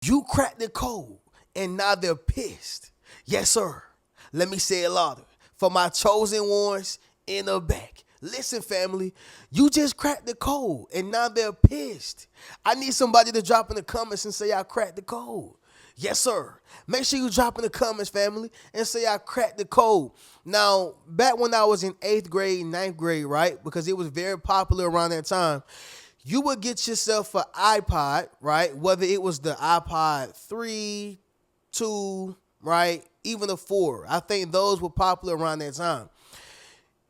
You cracked the code and now they're pissed. Yes, sir. Let me say it louder. For my chosen ones in the back. Listen, family, you just cracked the code and now they're pissed. I need somebody to drop in the comments and say I cracked the code. Yes, sir. Make sure you drop in the comments, family, and say I cracked the code. Now, back when I was in 8th grade, 9th grade, right? Because it was very popular around that time. You would get yourself an iPod, right? Whether it was the iPod 3, 2, right? Even a 4. I think those were popular around that time.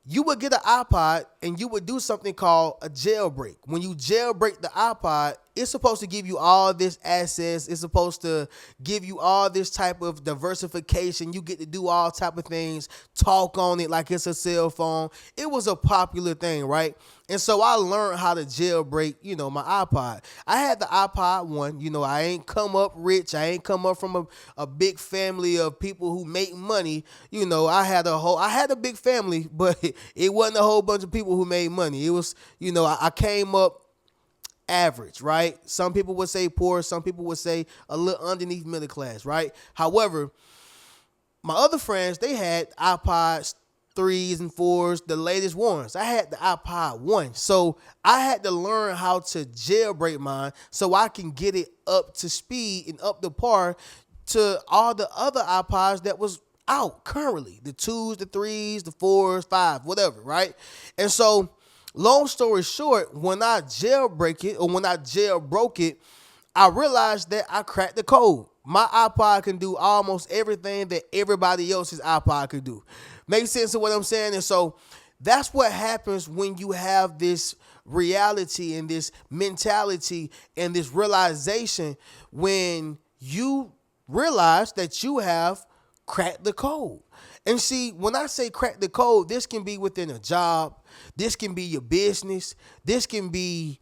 You would get an iPod and you would do something called a jailbreak. When you jailbreak the iPod, it's supposed to give you all this access. It's supposed to give you all this type of diversification. You get to do all type of things, talk on it like it's a cell phone. It was a popular thing, right? And so I learned how to jailbreak, my iPod. I had the iPod 1. I ain't come up rich. I ain't come up from a big family of people who make money. I had a big family, but it wasn't a whole bunch of people who made money. It was, I came up average, right? Some people would say poor. Some people would say a little underneath middle class, right? However, my other friends, they had iPods 3s and 4s, the latest ones. I had the iPod 1. So I had to learn how to jailbreak mine so I can get it up to speed and up to par to all the other iPods that was out currently. The 2s, the 3s, the 4s, 5s, whatever, right? And so long story short, when I jailbreak it or when I jailbroke it, I realized that I cracked the code. My iPod can do almost everything that everybody else's iPod could do. Make sense of what I'm saying? And so that's what happens when you have this reality and this mentality and this realization when you realize that you have cracked the code. And see, when I say crack the code, this can be within a job. This can be your business. This can be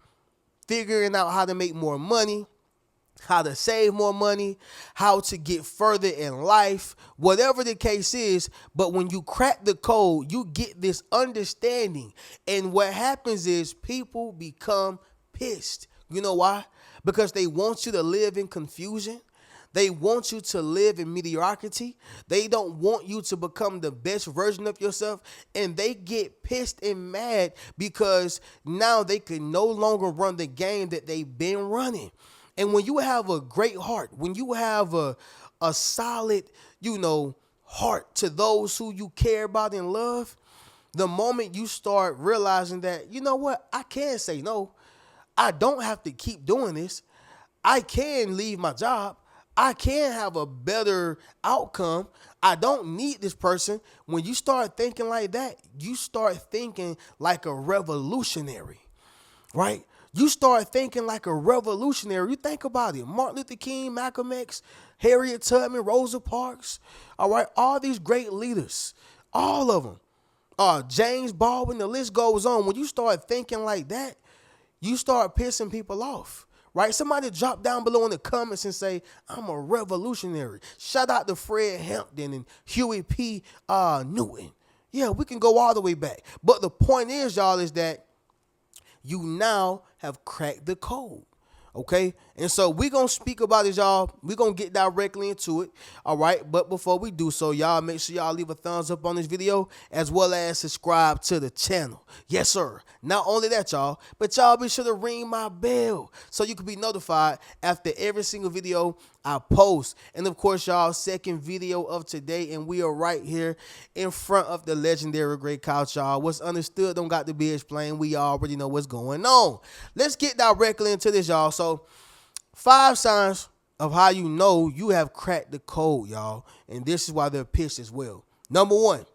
figuring out how to make more money, how to save more money, how to get further in life, whatever the case is. But when you crack the code, you get this understanding. And what happens is people become pissed. You know why? Because they want you to live in confusion. They want you to live in mediocrity. They don't want you to become the best version of yourself. And they get pissed and mad because now they can no longer run the game that they've been running. And when you have a great heart, when you have a solid, heart to those who you care about and love, the moment you start realizing that, you know what, I can say no. I don't have to keep doing this. I can leave my job. I can have a better outcome. I don't need this person. When you start thinking like that, you start thinking like a revolutionary, right? You start thinking like a revolutionary. You think about it. Martin Luther King, Malcolm X, Harriet Tubman, Rosa Parks, all right? All these great leaders, all of them. James Baldwin, the list goes on. When you start thinking like that, you start pissing people off. Right? Somebody drop down below in the comments and say, I'm a revolutionary. Shout out to Fred Hampton and Huey P. Newton. Yeah, we can go all the way back. But the point is, y'all, is that you now have cracked the code. Okay? And so we're going to speak about it, y'all. We're going to get directly into it. All right? But before we do so, y'all, make sure y'all leave a thumbs up on this video as well as subscribe to the channel. Yes, sir. Not only that, y'all, but y'all be sure to ring my bell so you can be notified after every single video I post. And of course, y'all, second video of today, and we are right here in front of the legendary Great Couch, y'all. What's understood don't got to be explained. We already know what's going on. Let's get directly into this, y'all. So 5 signs of how you know you have cracked the code, y'all. And this is why they're pissed as well. Number 1,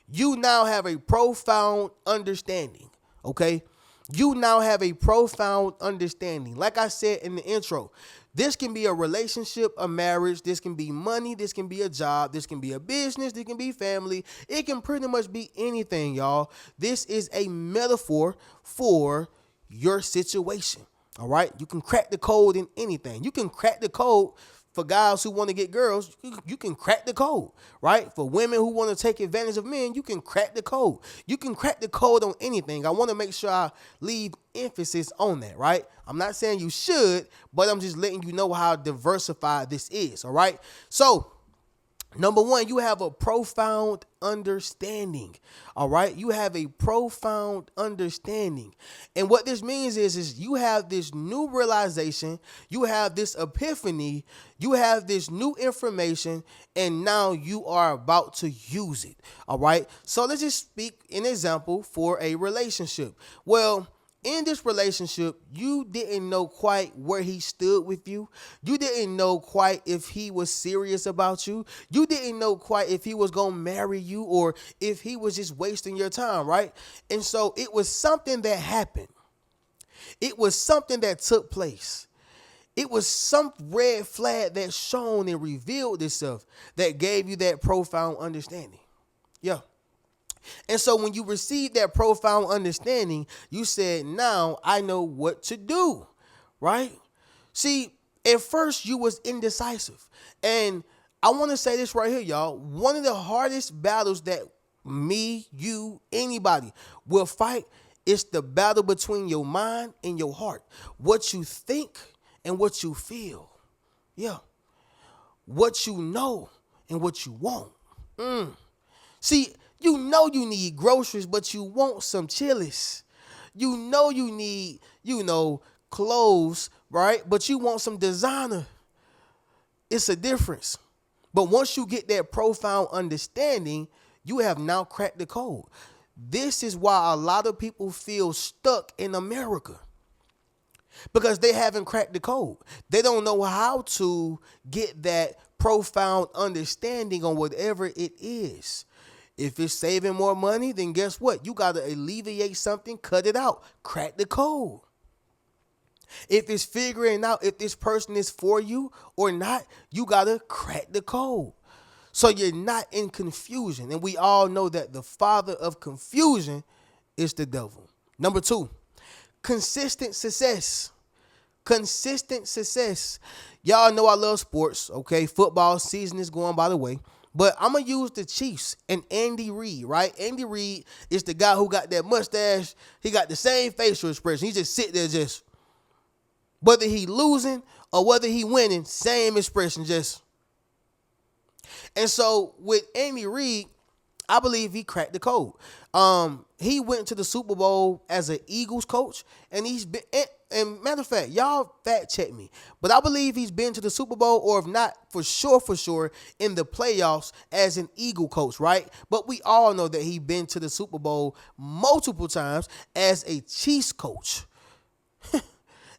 you now have a profound understanding, okay? You now have a profound understanding. Like I said in the intro, this can be a relationship, a marriage. This can be money. This can be a job. This can be a business. This can be family. It can pretty much be anything, y'all. This is a metaphor for your situation. All right. You can crack the code in anything. You can crack the code For guys who want to get girls, you can crack the code, right? For women who want to take advantage of men, you can crack the code. You can crack the code on anything. I want to make sure I leave emphasis on that, right? I'm not saying you should, but I'm just letting you know how diversified this is, all right? So, number one, you have a profound understanding. All right. You have a profound understanding. And what this means is you have this new realization, you have this epiphany, you have this new information, and now you are about to use it. All right. So let's just speak an example for a relationship. Well, in this relationship, you didn't know quite where he stood with you. You didn't know quite if he was serious about you. You didn't know quite if he was going to marry you or if he was just wasting your time, right? And so it was something that happened. It was something that took place. It was some red flag that shone and revealed itself that gave you that profound understanding. Yeah. And so when you received that profound understanding, you said, now I know what to do, right? See, at first you was indecisive. And I want to say this right here, y'all. One of the hardest battles that me, you, anybody will fight is the battle between your mind and your heart. What you think and what you feel. Yeah. What you know and what you want. See, you know you need groceries, but you want some chilies. You know you need, clothes, right? But you want some designer. It's a difference. But once you get that profound understanding, you have now cracked the code. This is why a lot of people feel stuck in America. Because they haven't cracked the code. They don't know how to get that profound understanding on whatever it is. If it's saving more money, then guess what? You got to alleviate something, cut it out, crack the code. If it's figuring out if this person is for you or not, you got to crack the code. So you're not in confusion. And we all know that the father of confusion is the devil. Number two, consistent success. Consistent success. Y'all know I love sports, okay? Football season is going by the way. But I'm going to use the Chiefs and Andy Reid, right? Andy Reid is the guy who got that mustache. He got the same facial expression. He just sit there just, whether he losing or whether he winning, same expression just. And so with Andy Reid, I believe he cracked the code. He went to the Super Bowl as an Eagles coach, and he's been. And matter of fact, y'all fact check me, but I believe he's been to the Super Bowl, or if not, for sure, in the playoffs as an Eagle coach, right? But we all know that he's been to the Super Bowl multiple times as a Chiefs coach.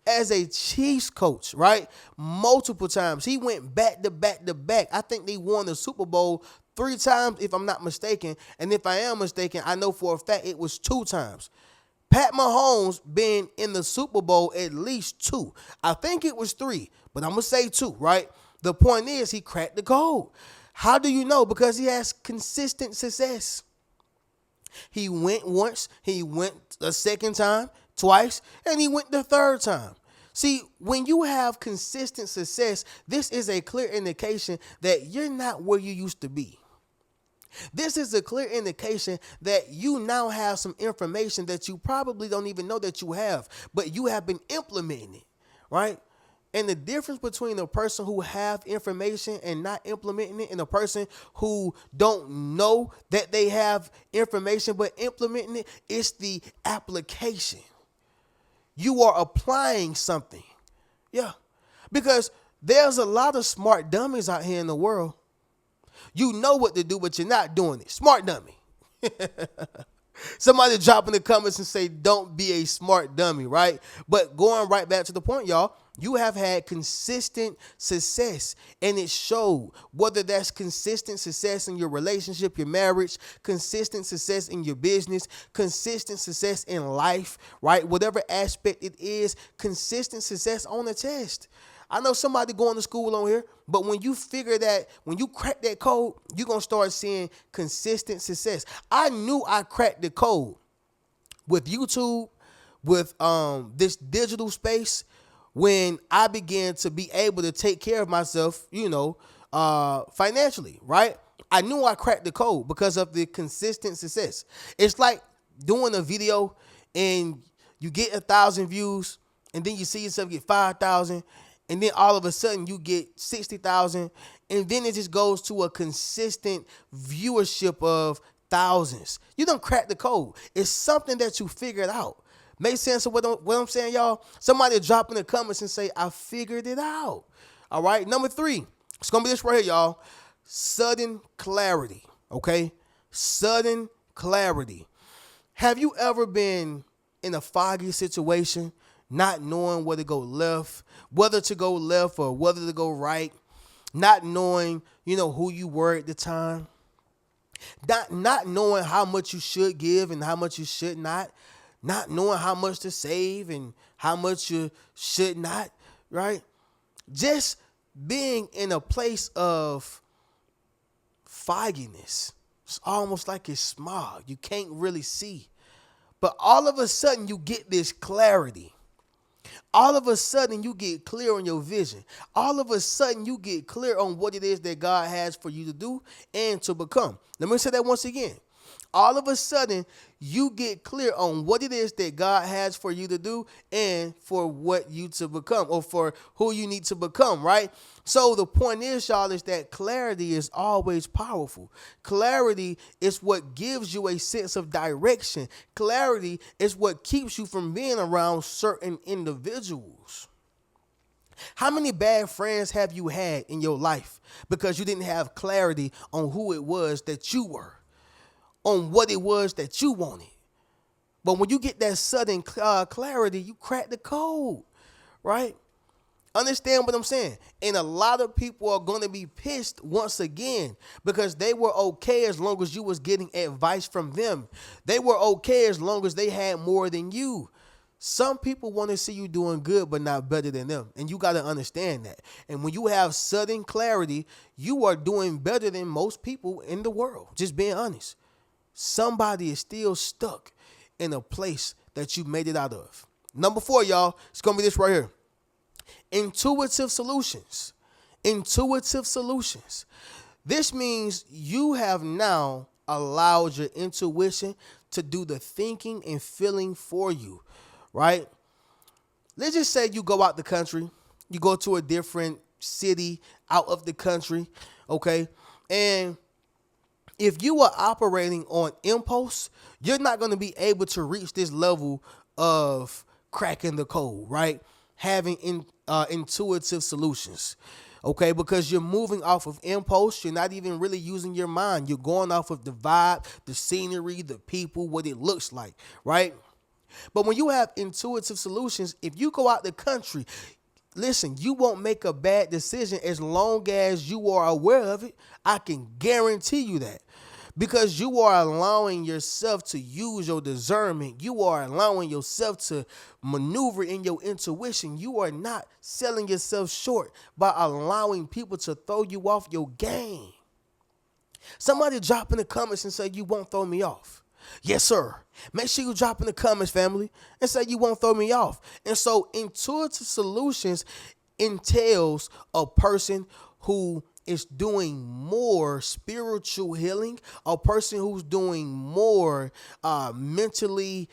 As a Chiefs coach, right? Multiple times. He went back to back to back. I think they won the Super Bowl 3 times, if I'm not mistaken. And if I am mistaken, I know for a fact it was 2 times. Pat Mahomes been in the Super Bowl at least 2. I think it was 3, but I'm going to say 2, right? The point is he cracked the code. How do you know? Because he has consistent success. He went once, he went a second time, twice, and he went the third time. See, when you have consistent success, this is a clear indication that you're not where you used to be. This is a clear indication that you now have some information that you probably don't even know that you have, but you have been implementing it, right? And the difference between a person who have information and not implementing it and a person who don't know that they have information but implementing it is the application. You are applying something. Yeah. Because there's a lot of smart dummies out here in the world. You know what to do, but you're not doing it. Smart dummy. Somebody drop in the comments and say, don't be a smart dummy, right? But going right back to the point, y'all, you have had consistent success, and it showed. Whether that's consistent success in your relationship, your marriage, consistent success in your business, consistent success in life, right? Whatever aspect it is, consistent success on the test. I know somebody going to school on here, but when you figure that, when you crack that code, you're going to start seeing consistent success. I knew I cracked the code with YouTube, with this digital space, when I began to be able to take care of myself, financially, right? I knew I cracked the code because of the consistent success. It's like doing a video and you get 1,000 views, and then you see yourself get 5,000, and then all of a sudden you get 60,000, and then it just goes to a consistent viewership of thousands. You don't crack the code. It's something that you figured out. Make sense of what I'm saying, y'all? Somebody drop in the comments and say, I figured it out. All right. Number 3, it's going to be this right here, y'all. Sudden clarity. Okay. Sudden clarity. Have you ever been in a foggy situation, not knowing whether to go left, or whether to go right, not knowing, who you were at the time, not knowing how much you should give and how much you should not knowing how much to save and how much you should not, right? Just being in a place of fogginess. It's almost like it's smog. You can't really see. But all of a sudden you get this clarity. All of a sudden you get clear on your vision. All of a sudden you get clear on what it is that God has for you to do and to become. Let me say that once again. All of a sudden, you get clear on what it is that God has for you to do and for what you to become, or for who you need to become, right? So the point is, y'all, is that clarity is always powerful. Clarity is what gives you a sense of direction. Clarity is what keeps you from being around certain individuals. How many bad friends have you had in your life because you didn't have clarity on who it was that you were, on what it was that you wanted? But when you get that sudden clarity, you crack the code, right? Understand what I'm saying? And a lot of people are going to be pissed once again because they were okay as long as you was getting advice from them. They were okay as long as they had more than you. Some people want to see you doing good, but not better than them. And you got to understand that. And when you have sudden clarity, you are doing better than most people in the world. Just being honest. Somebody is still stuck in a place that you made it out of. Number 4, y'all, it's going to be this right here. Intuitive solutions. Intuitive solutions. This means you have now allowed your intuition to do the thinking and feeling for you, right? Let's just say you go out the country, you go to a different city out of the country, okay? And if you are operating on impulse, you're not going to be able to reach this level of cracking the code, right? Having intuitive solutions, okay? Because you're moving off of impulse. You're not even really using your mind. You're going off of the vibe, the scenery, the people, what it looks like, right? But when you have intuitive solutions, if you go out the country, listen, you won't make a bad decision as long as you are aware of it. I can guarantee you that. Because you are allowing yourself to use your discernment. You are allowing yourself to maneuver in your intuition. You are not selling yourself short by allowing people to throw you off your game. Somebody drop in the comments and say, you won't throw me off. Yes, sir. Make sure you drop in the comments, family, and say you won't throw me off. And so intuitive solutions entails a person who is doing more spiritual healing, a person who's doing more mentally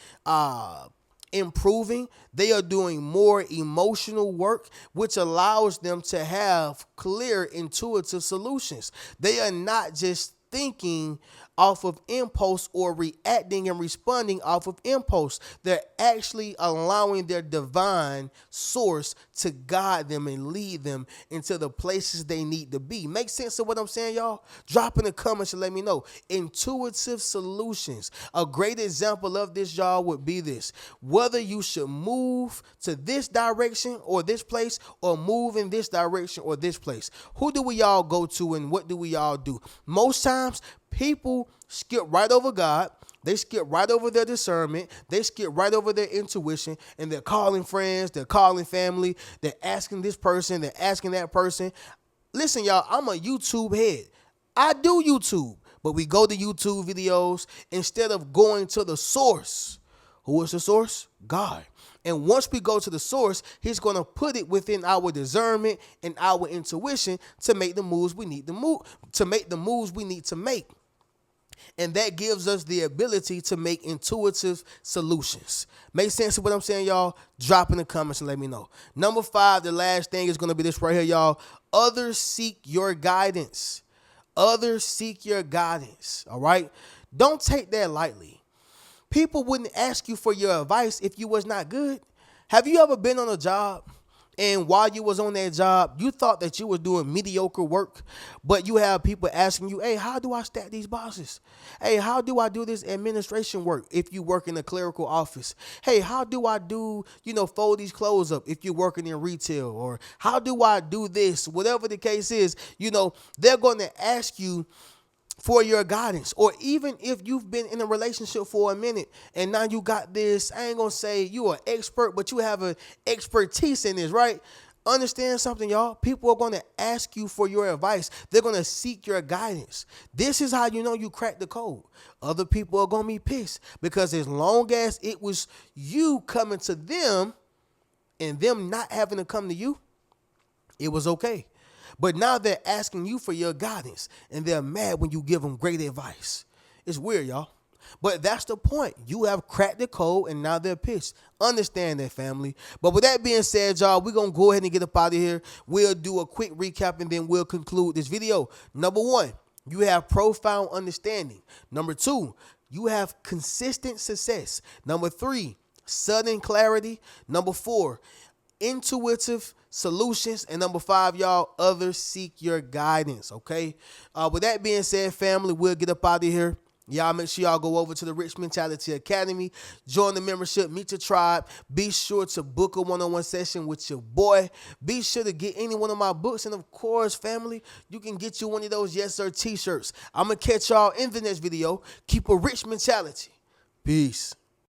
improving. They are doing more emotional work, which allows them to have clear intuitive solutions. They are not just thinking off of impulse or reacting and responding off of impulse. They're actually allowing their divine source to guide them and lead them into the places they need to be. Make sense of what I'm saying, y'all? Drop in the comments and let me know. Intuitive solutions. A great example of this, y'all, would be this. Whether you should move to this direction or this place, or move in this direction or this place. Who do we all go to and what do we all do? Most times, people skip right over God. They skip right over their discernment. They skip right over their intuition, and they're calling friends. They're calling family. They're asking this person. They're asking that person. Listen, y'all, I'm a YouTube head. I do YouTube, but we go to YouTube videos instead of going to the source. Who is the source? God. And once we go to the source, he's going to put it within our discernment and our intuition to make the moves we need to make. And that gives us the ability to make intuitive solutions. Make sense of what I'm saying, y'all? Drop in the comments and let me know. Number 5, the last thing is going to be this right here, y'all. Others seek your guidance. Others seek your guidance, all right? Don't take that lightly. People wouldn't ask you for your advice if you was not good. Have you ever been on a job and while you was on that job, you thought that you were doing mediocre work, but you have people asking you, hey, how do I stack these boxes? Hey, how do I do this administration work if you work in a clerical office? Hey, how do I do, fold these clothes up if you're working in retail? Or how do I do this? Whatever the case is, they're going to ask you for your guidance. Or even if you've been in a relationship for a minute and now you got this, I ain't gonna say you are expert, but you have an expertise in this, right? Understand something, y'all. People are going to ask you for your advice. They're going to seek your guidance. This is how you know you cracked the code. Other people are going to be pissed because as long as it was you coming to them and them not having to come to you, it was okay. But now they're asking you for your guidance, and they're mad when you give them great advice. It's weird, y'all. But that's the point. You have cracked the code, and now they're pissed. Understand that, family. But with that being said, y'all, we're going to go ahead and get up out of here. We'll do a quick recap, and then we'll conclude this video. Number 1, you have profound understanding. Number 2, you have consistent success. Number 3, sudden clarity. Number 4, intuitive solutions. And number 5, y'all, others seek your guidance. Okay. With that being said, family, we'll get up out of here. Y'all make sure y'all go over to the Rich Mentality Academy, join the membership, meet your tribe. Be sure to book a one-on-one session with your boy. Be sure to get any one of my books. And of course, family, you can get you one of those Yes Sir t-shirts. I'm going to catch y'all in the next video. Keep a rich mentality. Peace.